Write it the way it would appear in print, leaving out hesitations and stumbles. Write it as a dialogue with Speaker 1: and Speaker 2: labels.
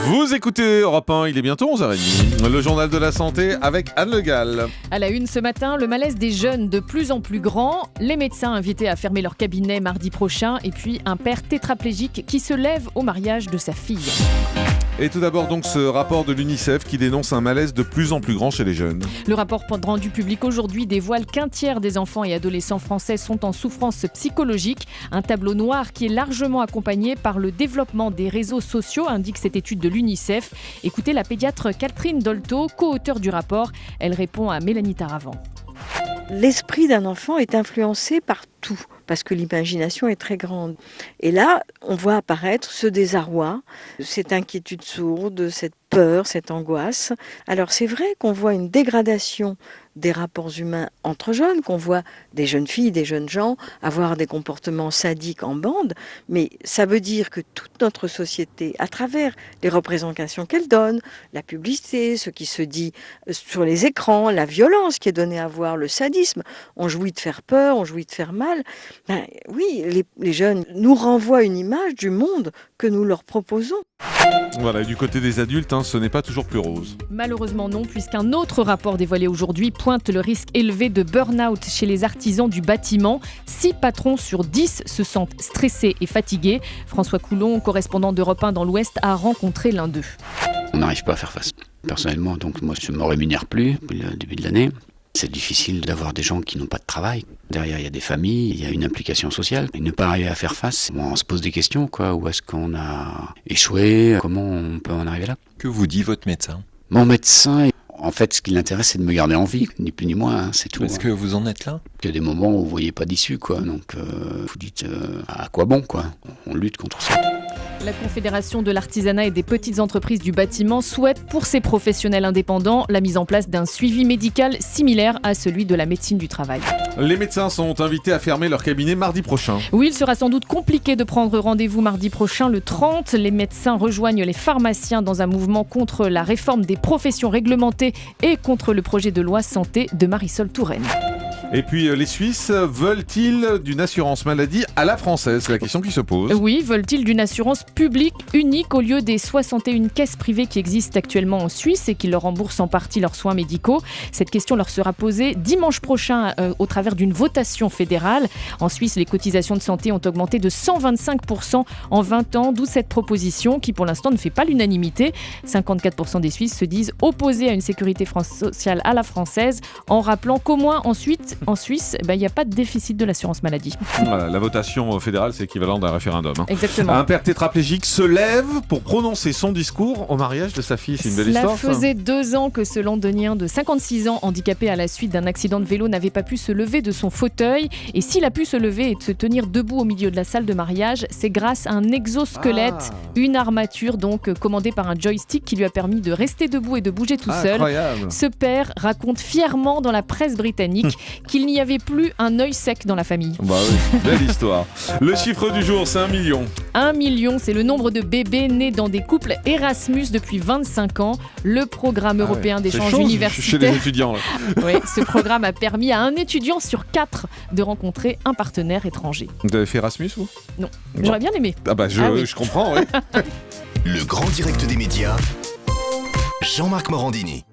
Speaker 1: Vous écoutez Europe 1, il est bientôt 11h30. Le journal de la santé avec Anne Le Gall.
Speaker 2: À la une ce matin, le malaise des jeunes de plus en plus grand. Les médecins invités à fermer leur cabinet mardi prochain. Et puis un père tétraplégique qui se lève au mariage de sa fille.
Speaker 1: Et tout d'abord donc ce rapport de l'UNICEF qui dénonce un malaise de plus en plus grand chez les jeunes.
Speaker 2: Le rapport rendu public aujourd'hui dévoile qu'un tiers des enfants et adolescents français sont en souffrance psychologique. Un tableau noir qui est largement accompagné par le développement des réseaux sociaux, indique cette étude de l'UNICEF. Écoutez la pédiatre Catherine Dolto, co-auteure du rapport. Elle répond à Mélanie Taravant.
Speaker 3: L'esprit d'un enfant est influencé par tout, parce que l'imagination est très grande. Et là, on voit apparaître ce désarroi, cette inquiétude sourde, cette peur, cette angoisse. Alors c'est vrai qu'on voit une dégradation des rapports humains entre jeunes, qu'on voit des jeunes filles, des jeunes gens avoir des comportements sadiques en bande, mais ça veut dire que toute notre société, à travers les représentations qu'elle donne, la publicité, ce qui se dit sur les écrans, la violence qui est donnée à voir, le sadisme, on jouit de faire peur, on jouit de faire mal. Ben, oui, les jeunes nous renvoient une image du monde que nous leur proposons.
Speaker 1: Voilà, et du côté des adultes, ce n'est pas toujours plus rose.
Speaker 2: Malheureusement non, puisqu'un autre rapport dévoilé aujourd'hui pointe le risque élevé de burn-out chez les artisans du bâtiment. 6 patrons sur 10 se sentent stressés et fatigués. François Coulon, correspondant d'Europe 1 dans l'Ouest, a rencontré l'un d'eux.
Speaker 4: On n'arrive pas à faire face. Personnellement, donc moi je ne me rémunère plus depuis le début de l'année. C'est difficile d'avoir des gens qui n'ont pas de travail. Derrière, il y a des familles, il y a une implication sociale. Et ne pas arriver à faire face, on se pose des questions, quoi. Où est-ce qu'on a échoué? Comment on peut en arriver là?
Speaker 5: Que vous dit votre médecin?
Speaker 4: Mon médecin, en fait, ce qui l'intéresse, c'est de me garder en vie, ni plus ni moins, c'est tout.
Speaker 5: Est-ce que vous en êtes là?
Speaker 4: Il y a des moments où vous voyez pas d'issue, quoi. Donc, vous dites, à quoi bon, quoi? On lutte contre ça.
Speaker 2: La Confédération de l'artisanat et des petites entreprises du bâtiment souhaite pour ses professionnels indépendants la mise en place d'un suivi médical similaire à celui de la médecine du travail.
Speaker 1: Les médecins sont invités à fermer leur cabinet mardi prochain.
Speaker 2: Oui, il sera sans doute compliqué de prendre rendez-vous mardi prochain, le 30. Les médecins rejoignent les pharmaciens dans un mouvement contre la réforme des professions réglementées et contre le projet de loi santé de Marisol Touraine.
Speaker 1: Et puis les Suisses veulent-ils d'une assurance maladie à la française? C'est la question qui se pose.
Speaker 2: Oui, veulent-ils d'une assurance publique unique au lieu des 61 caisses privées qui existent actuellement en Suisse et qui leur remboursent en partie leurs soins médicaux? Cette question leur sera posée dimanche prochain au travers d'une votation fédérale. En Suisse, les cotisations de santé ont augmenté de 125% en 20 ans, d'où cette proposition qui pour l'instant ne fait pas l'unanimité. 54% des Suisses se disent opposés à une sécurité sociale à la française, en rappelant qu'au moins ensuite en Suisse, il n'y a pas de déficit de l'assurance maladie.
Speaker 1: Voilà, la votation fédérale, c'est équivalent d'un référendum.
Speaker 2: Exactement.
Speaker 1: Un père tétraplégique se lève pour prononcer son discours au mariage de sa fille. C'est une belle histoire.
Speaker 2: Cela faisait 2 ans que ce londonien de 56 ans, handicapé à la suite d'un accident de vélo, n'avait pas pu se lever de son fauteuil. Et s'il a pu se lever et se tenir debout au milieu de la salle de mariage, c'est grâce à un exosquelette, une armature donc commandée par un joystick qui lui a permis de rester debout et de bouger tout seul.
Speaker 1: Incroyable.
Speaker 2: Ce père raconte fièrement dans la presse britannique qu'il n'y avait plus un œil sec dans la famille.
Speaker 1: Bah oui, belle histoire. Le chiffre du jour, c'est 1 million.
Speaker 2: 1 million, c'est le nombre de bébés nés dans des couples Erasmus depuis 25 ans. Le programme européen d'échange universitaire.
Speaker 1: Chez les étudiants. Là.
Speaker 2: Oui, ce programme a permis à un étudiant sur 4 de rencontrer un partenaire étranger.
Speaker 1: Vous avez fait Erasmus, vous?
Speaker 2: Non, j'aurais bien aimé.
Speaker 1: Je comprends, oui.
Speaker 6: Le grand direct des médias, Jean-Marc Morandini.